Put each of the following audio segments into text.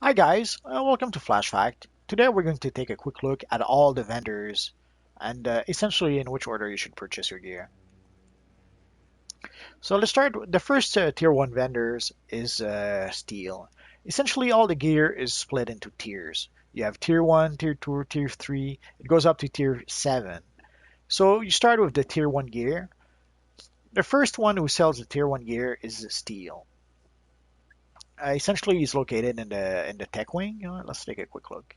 Hi guys, welcome to Flash Fact. Today we're going to take a quick look at all the vendors and essentially in which order you should purchase your gear. So let's start. The first tier 1 vendors is steel. Essentially all the gear is split into tiers. You have tier 1, tier 2, tier 3, it goes up to tier 7. So you start with the tier 1 gear. The first one who sells the tier 1 gear is steel. Essentially he's located in the tech wing. Let's take a quick look.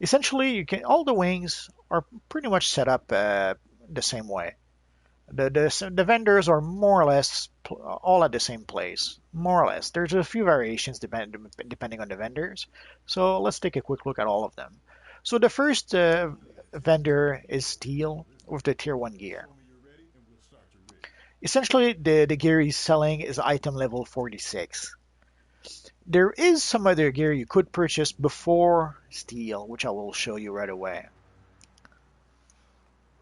Essentially, you can all the wings are pretty much set up the same way. The vendors are more or less all at the same place, more or less. There's a few variations depending on the vendors. So let's take a quick look at all of them. So the first vendor is steel with the tier 1 gear. Essentially, the gear he's selling is item level 46. There is some other gear you could purchase before steel, which I will show you right away.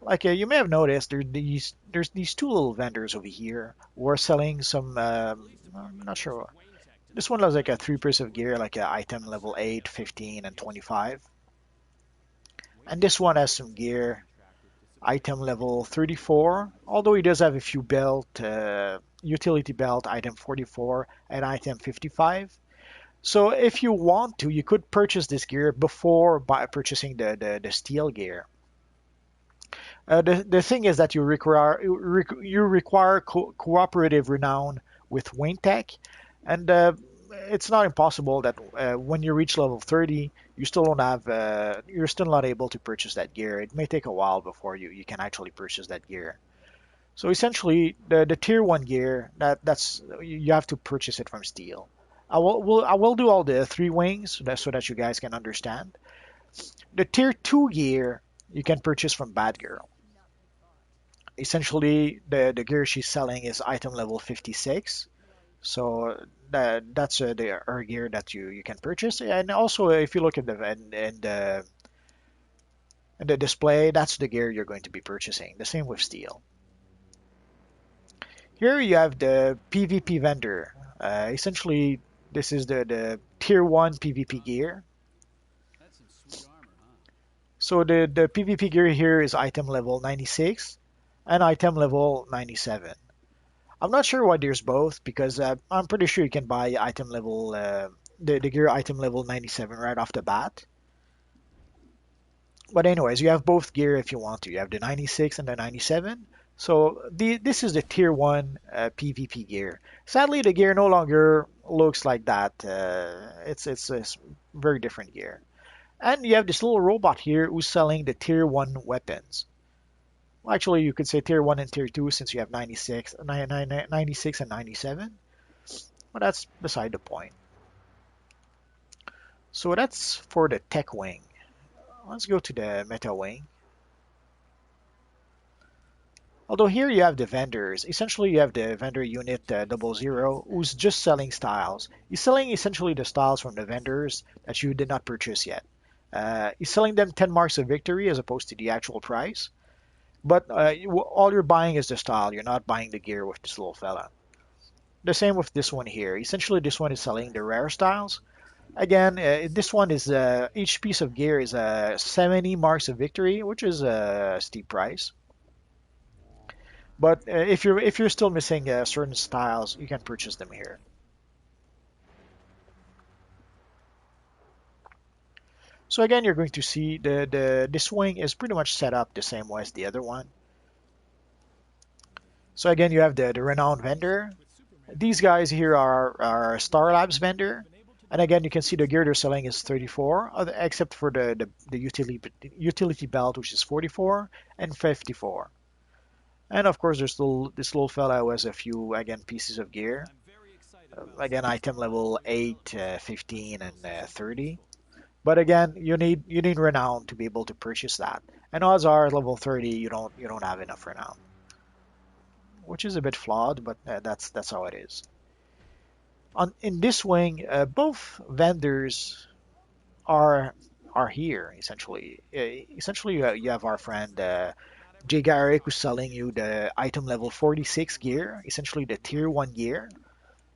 Like you may have noticed, there's these two little vendors over here who are selling some. I'm not sure. This one has like a three piece of gear, like a item level 8, 15, and 25. And this one has some gear, item level 34. Although he does have a few belt, utility belt, item 44, and item 55. So if you want to, you could purchase this gear before purchasing the steel gear. The thing is that you require cooperative renown with Wayne Tech, and it's not impossible that when you reach level 30, you still don't have you're still not able to purchase that gear. It may take a while before you can actually purchase that gear. So essentially, the tier 1 gear that's you have to purchase it from Steel. I will do all the three wings so that you guys can understand. The tier 2 gear you can purchase from Bad Girl. Essentially, the gear she's selling is item level 56. So that's her gear that you can purchase. And also, if you look at the display, that's the gear you're going to be purchasing. The same with steel. Here you have the PvP vendor. Essentially, this is the tier 1 PvP gear. So the PvP gear here is item level 96 and item level 97. I'm not sure why there's both because I'm pretty sure you can buy item level the gear item level 97 right off the bat. But anyways, you have both gear if you want to. You have the 96 and the 97. So this is the tier 1 PvP gear. Sadly, the gear no longer looks like that. It's very different gear. And you have this little robot here who's selling the tier 1 weapons. Well, actually, you could say tier 1 and tier 2 since you have 96 and 97. But that's beside the point. So that's for the tech wing. Let's go to the meta wing. Although here you have the vendors. Essentially, you have the vendor unit 00 who's just selling styles. He's selling essentially the styles from the vendors that you did not purchase yet. He's selling them 10 marks of victory as opposed to the actual price. But all you're buying is the style. You're not buying the gear with this little fella. The same with this one here. Essentially, this one is selling the rare styles. Again, this one is each piece of gear is 70 marks of victory, which is a steep price. But if you're still missing certain styles, you can purchase them here. So again, you're going to see this wing is pretty much set up the same way as the other one. So again, you have the renowned vendor. These guys here are Star Labs vendor. And again, you can see the gear they're selling is 34, except for the utility belt, which is 44 and 54. And of course, there's still this little fella who has a few, again, pieces of gear. Again, item level 8, 15, and 30. But again, you need renown to be able to purchase that. And odds are level 30, you don't have enough renown, which is a bit flawed, but that's how it is. In this wing, both vendors are here essentially. Essentially, you have our friend Jay Garrick who's selling you the item level 46 gear, essentially the tier 1 gear.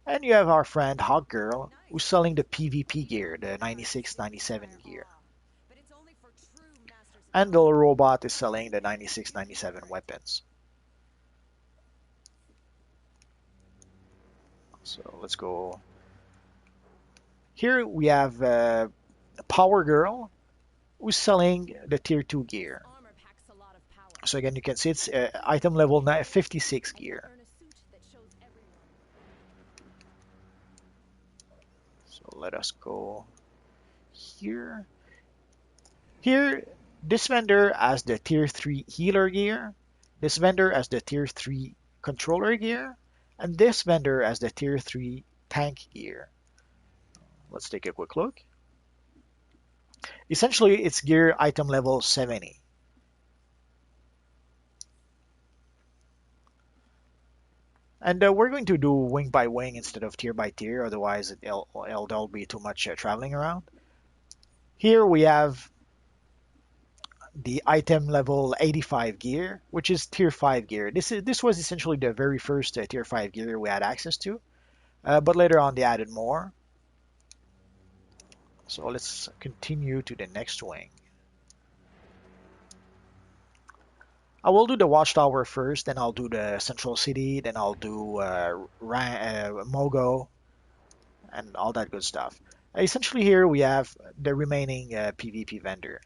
And you have our friend Hog Girl, who's selling the PvP gear, the 96-97 gear. And the robot is selling the 96-97 weapons. So let's go. Here we have Power Girl, who's selling the tier 2 gear. So again, you can see it's item level 56 gear. So let us go here. Here, this vendor has the tier 3 healer gear. This vendor has the tier 3 controller gear. And this vendor has the tier 3 tank gear. Let's take a quick look. Essentially, it's gear item level 70. And we're going to do wing by wing instead of tier by tier, otherwise there'll be too much traveling around. Here we have the item level 85 gear, which is tier 5 gear. This was essentially the very first tier 5 gear we had access to, but later on they added more. So let's continue to the next wing. I will do the watchtower first, then I'll do the central city, then I'll do Mogo, and all that good stuff. Essentially here we have the remaining PvP vendor.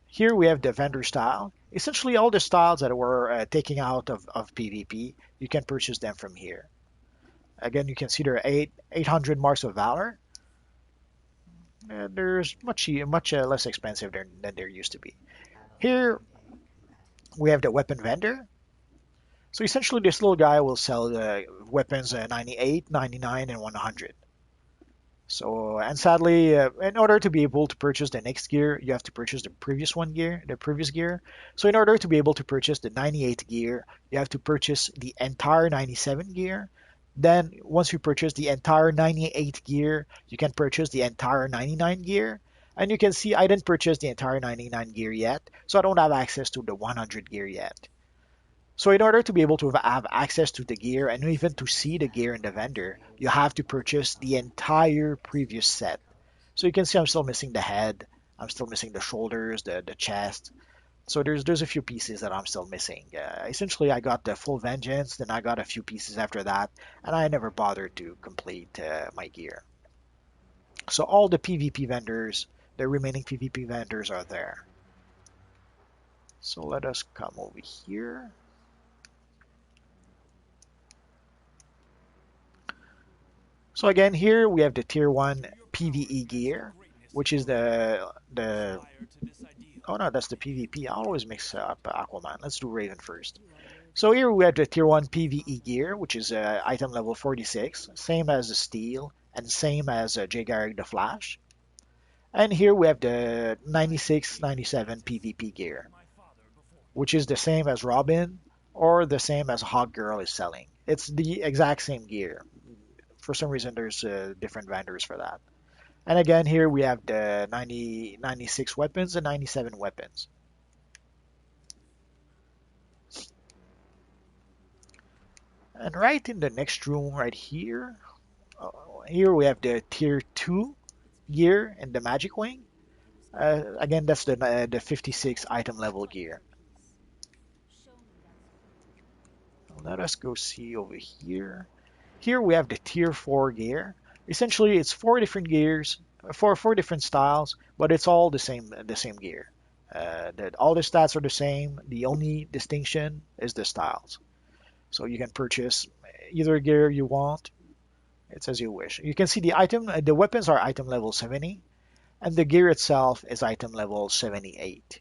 Here we have the vendor style. Essentially all the styles that were taken out of PvP, you can purchase them from here. Again, you can see there are 800 marks of valor. There's much less expensive than there used to be. Here we have the weapon vendor. So essentially this little guy will sell weapons 98, 99, and 100. So, and sadly, in order to be able to purchase the next gear, you have to purchase the previous gear. So in order to be able to purchase the 98 gear, you have to purchase the entire 97 gear. Then once you purchase the entire 98 gear, you can purchase the entire 99 gear. And you can see I didn't purchase the entire 99 gear yet, so I don't have access to the 100 gear yet. So in order to be able to have access to the gear and even to see the gear in the vendor, you have to purchase the entire previous set. So you can see I'm still missing the head, I'm still missing the shoulders, the chest. So there's a few pieces that I'm still missing. Essentially, I got the full vengeance, then I got a few pieces after that, and I never bothered to complete my gear. So all the PvP vendors, the remaining PvP vendors are there. So let us come over here. So again, here we have the tier 1 PvE gear, which is the oh no, that's the PvP. I always mix up Aquaman. Let's do Raven first. So here we have the tier 1 PvE gear, which is item level 46, same as the Steel and same as Jay Garrick the Flash. And here we have the 96-97 PvP gear, which is the same as Robin or the same as Hog Girl is selling. It's the exact same gear. For some reason, there's different vendors for that. And again, here we have the 96 weapons and 97 weapons. And right in the next room, right here, here we have the tier 2 gear and the magic wing. Again, that's the 56 item level gear. Let us go see over here. Here we have the tier 4 gear. Essentially, it's 4 different gears, four different styles, but it's all the same gear. All the stats are the same. The only distinction is the styles. So you can purchase either gear you want. It's as you wish. You can see the weapons are item level 70, and the gear itself is item level 78.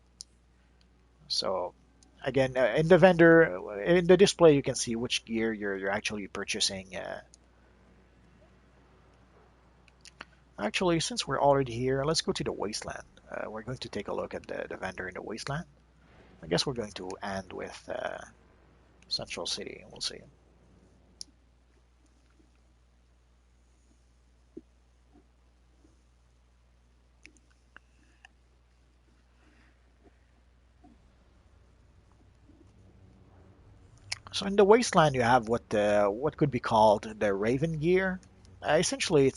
So again, in the display, you can see which gear you're actually purchasing. Actually, since we're already here, let's go to the wasteland. We're going to take a look at the vendor in the wasteland. I guess we're going to end with Central City. We'll see. So in the wasteland, you have what could be called the Raven gear. Essentially,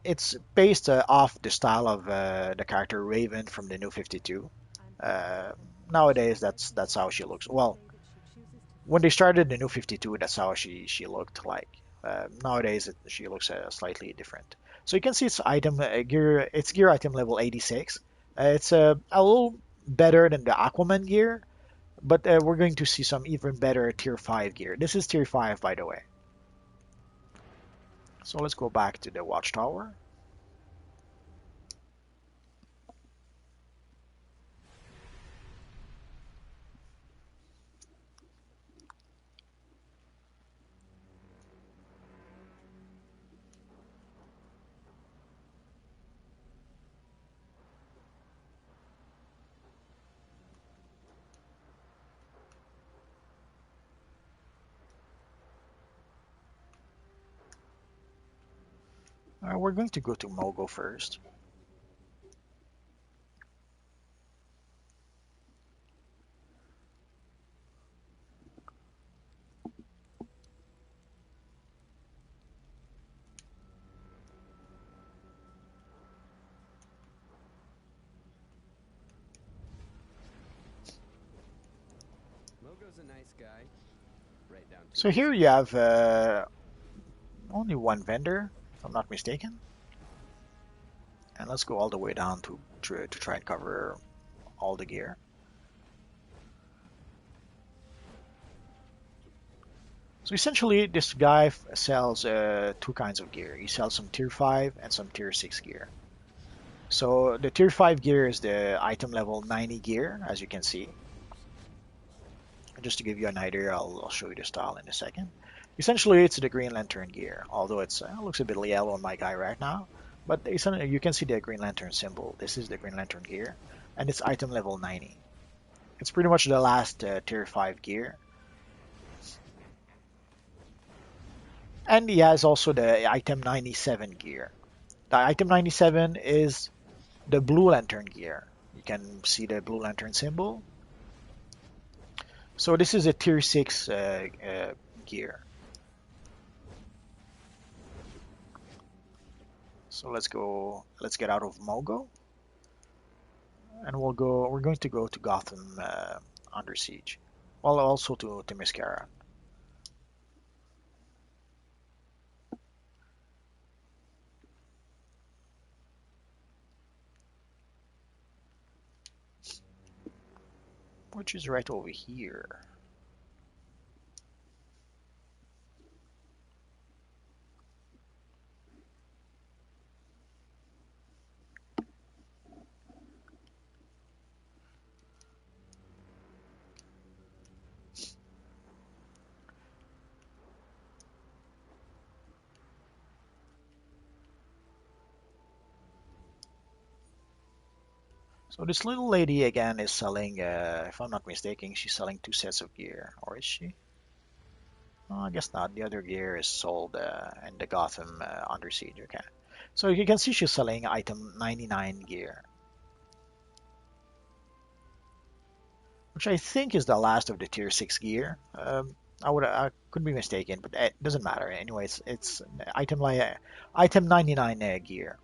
it's based off the style of the character Raven from the New 52. Uh, Nowadays, that's how she looks. Well, when they started the New 52, that's how she looked like. Nowadays, she looks slightly different. So you can see its gear item level 86. It's a little better than the Aquaman gear, but we're going to see some even better tier 5 gear. This is tier 5, by the way. So let's go back to the watchtower. We're going to go to Mogo first. Mogo's a nice guy. Right down to So his. here you have only one vendor, if I'm not mistaken. And let's go all the way down to try and cover all the gear. So essentially, this guy sells two kinds of gear. He sells some tier 5 and some tier 6 gear. So the tier 5 gear is the item level 90 gear, as you can see. Just to give you an idea, I'll show you the style in a second. Essentially, it's the Green Lantern gear, although it looks a bit yellow on my guy right now. But you can see the Green Lantern symbol. This is the Green Lantern gear, and it's item level 90. It's pretty much the last tier 5 gear. And he has also the item 97 gear. The item 97 is the Blue Lantern gear. You can see the Blue Lantern symbol. So this is a tier 6 gear. So let's get out of Mogo. And we're going to go to Gotham Under Siege. Well, also to Mascara. Which is right over here. So this little lady again is selling, if I'm not mistaken, she's selling two sets of gear, or is she? Oh, I guess not. The other gear is sold in the Gotham Under Siege. Okay. So you can see she's selling item 99 gear, which I think is the last of the tier 6 gear. I could be mistaken, but it doesn't matter. Anyway, it's item 99 gear.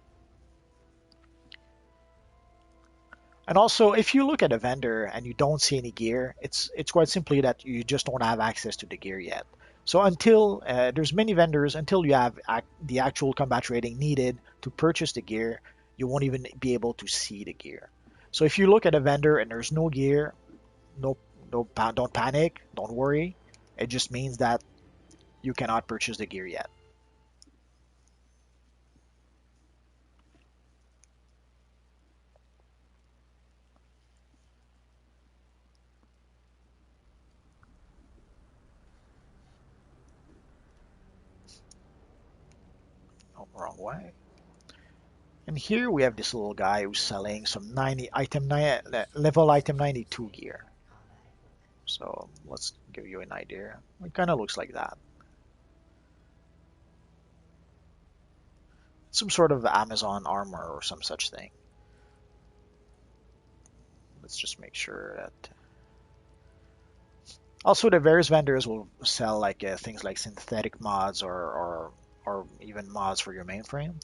And also, if you look at a vendor and you don't see any gear, it's quite simply that you just don't have access to the gear yet. So until there's many vendors, until you have the actual combat rating needed to purchase the gear, you won't even be able to see the gear. So if you look at a vendor and there's no gear, no, don't panic, don't worry. It just means that you cannot purchase the gear yet. Oh, wrong way. And here we have this little guy who's selling some 90 level item 92 gear. So let's give you an idea. It kind of looks like that. Some sort of Amazon armor or some such thing. Let's just make sure that Also, the various vendors will sell like things like synthetic mods or even mods for your mainframe.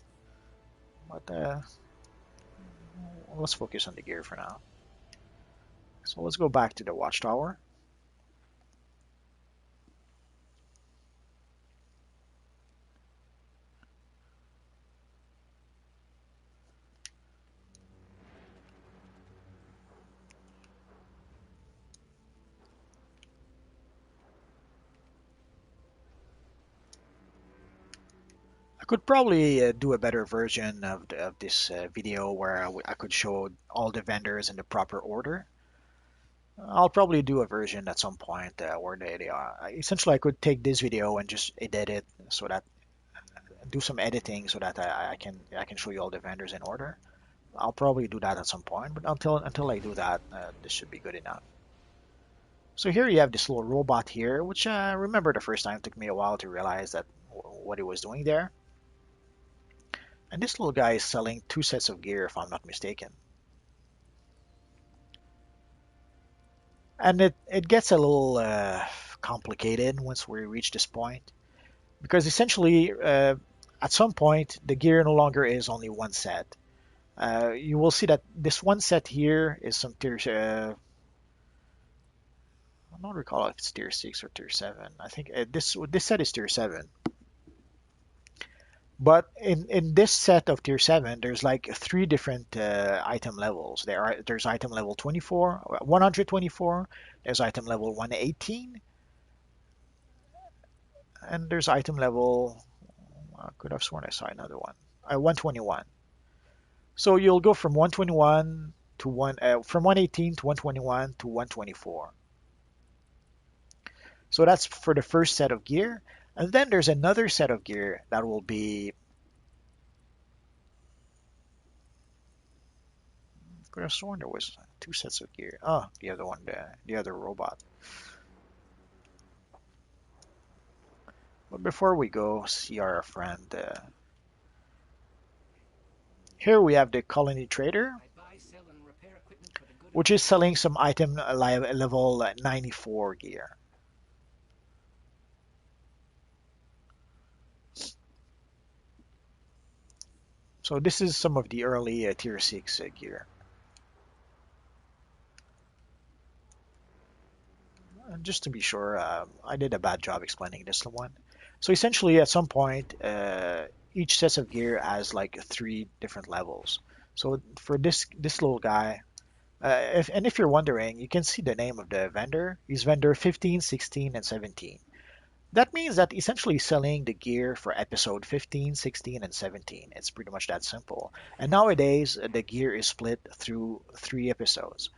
But let's focus on the gear for now. So let's go back to the watchtower. I could probably do a better version of this video where I could show all the vendors in the proper order. I'll probably do a version at some point where they are. Essentially, I could take this video and just edit it so that do some editing so that I can show you all the vendors in order. I'll probably do that at some point, but until I do that, this should be good enough. So here you have this little robot here, which remember the first time it took me a while to realize that what it was doing there. And this little guy is selling two sets of gear, if I'm not mistaken. And it gets a little complicated once we reach this point, because essentially, at some point, the gear no longer is only one set. You will see that this one set here is some tier. I don't recall if it's tier 6 or tier 7. I think this set is tier 7. But in this set of tier 7, there's like three different item levels. There's item level 24, 124. There's item level 118, and there's item level. I could have sworn I saw another one. 121. So you'll go from 121 to from 118 to 121 to 124. So that's for the first set of gear. And then there's another set of gear that will be. I could have sworn there was two sets of gear. Oh, the other one, the other robot. But before we go see our friend, here we have the colony trader, which is selling some item level 94 gear. So this is some of the early tier 6 gear. And just to be sure, I did a bad job explaining this one. So essentially, at some point, each set of gear has like three different levels. So for this little guy, if you're wondering, you can see the name of the vendor. He's vendor 15, 16, and 17. That means that essentially selling the gear for episode 15, 16, and 17. It's pretty much that simple. And nowadays, the gear is split through three episodes.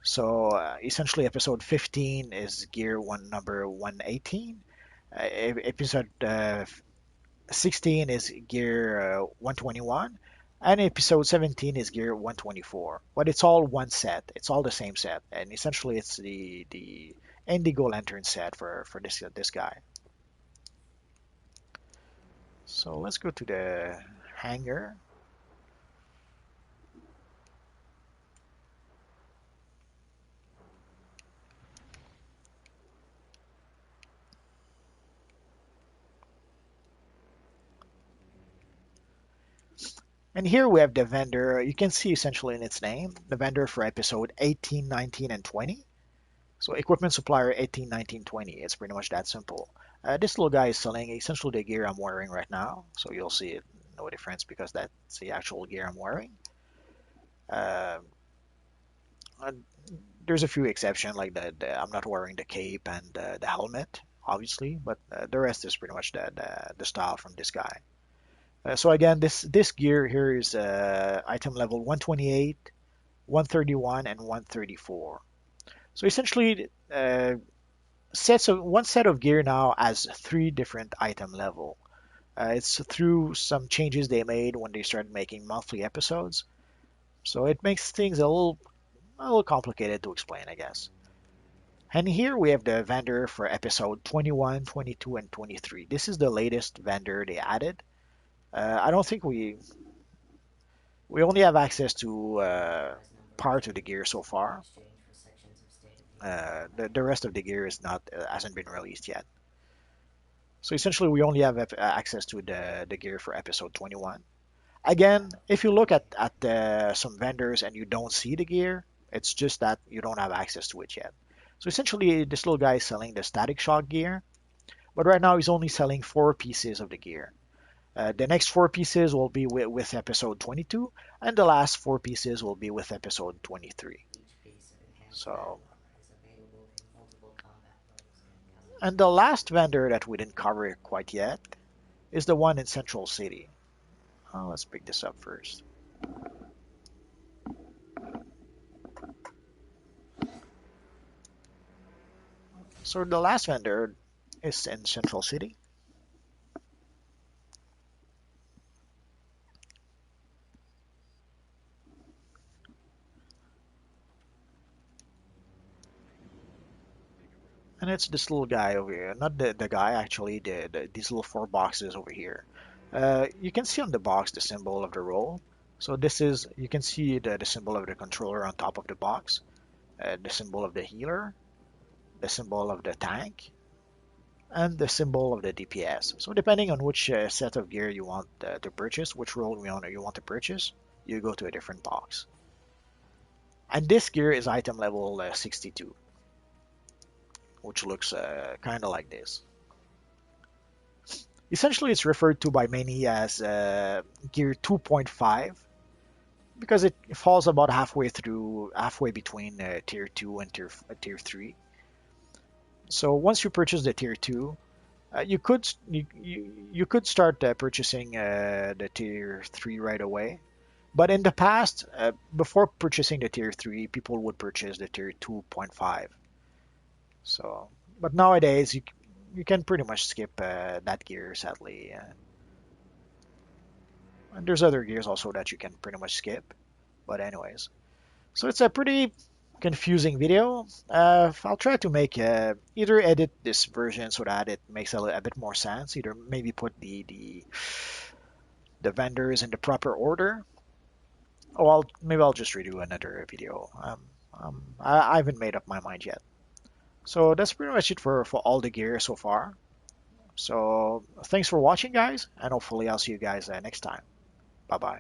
So essentially, episode 15 is gear one number 118. Episode 16 is gear 121, and episode 17 is gear 124. But it's all one set. It's all the same set, and essentially, it's the Indigo Lantern set for this guy. So let's go to the hangar. And here we have the vendor. You can see essentially in its name, the vendor for episode 18, 19, and 20. So equipment supplier 18, 19, 20. It's pretty much that simple. This little guy is selling essentially the gear I'm wearing right now. So you'll see it, no difference because that's the actual gear I'm wearing. Uh, uh, there's a few exceptions like I'm not wearing the cape and the helmet, obviously, but the rest is pretty much the style from this guy. So again, this gear here is item level 128, 131, and 134. So essentially, one set of gear now has three different item level. It's through some changes they made when they started making monthly episodes. So it makes things a little complicated to explain, I guess. And here we have the vendor for episode 21, 22, and 23. This is the latest vendor they added. I don't think we only have access to part of the gear so far. The rest of the gear is not hasn't been released yet. So essentially, we only have access to the gear for episode 21. Again, if you look at some vendors and you don't see the gear, it's just that you don't have access to it yet. So essentially, this little guy is selling the static shock gear, but right now he's only selling 4 pieces of the gear. The next 4 pieces will be with episode 22, and the last 4 pieces will be with episode 23. So, and the last vendor that we didn't cover quite yet is the one in Central City. Let's pick this up first. So the last vendor is in Central City. And it's this little guy over here. Not the guy, actually, these little 4 boxes over here. You can see on the box the symbol of the role. So this is, you can see the symbol of the controller on top of the box, the symbol of the healer, the symbol of the tank, and the symbol of the DPS. So depending on which set of gear you want to purchase, which role you want to purchase, you go to a different box. And this gear is item level 62, which looks kind of like this. Essentially, it's referred to by many as gear 2.5 because it falls about halfway between tier 2 and tier 3. So once you purchase the tier 2, you could start purchasing the tier 3 right away. But in the past, before purchasing the tier 3, people would purchase the tier 2.5. So, but nowadays you can pretty much skip that gear, sadly. And there's other gears also that you can pretty much skip. But anyways, so it's a pretty confusing video. I'll try to make either edit this version so that it makes a bit more sense. Either maybe put the vendors in the proper order. Oh, maybe I'll just redo another video. I haven't made up my mind yet. So that's pretty much it for all the gear so far. So thanks for watching, guys, and hopefully I'll see you guys next time. Bye bye.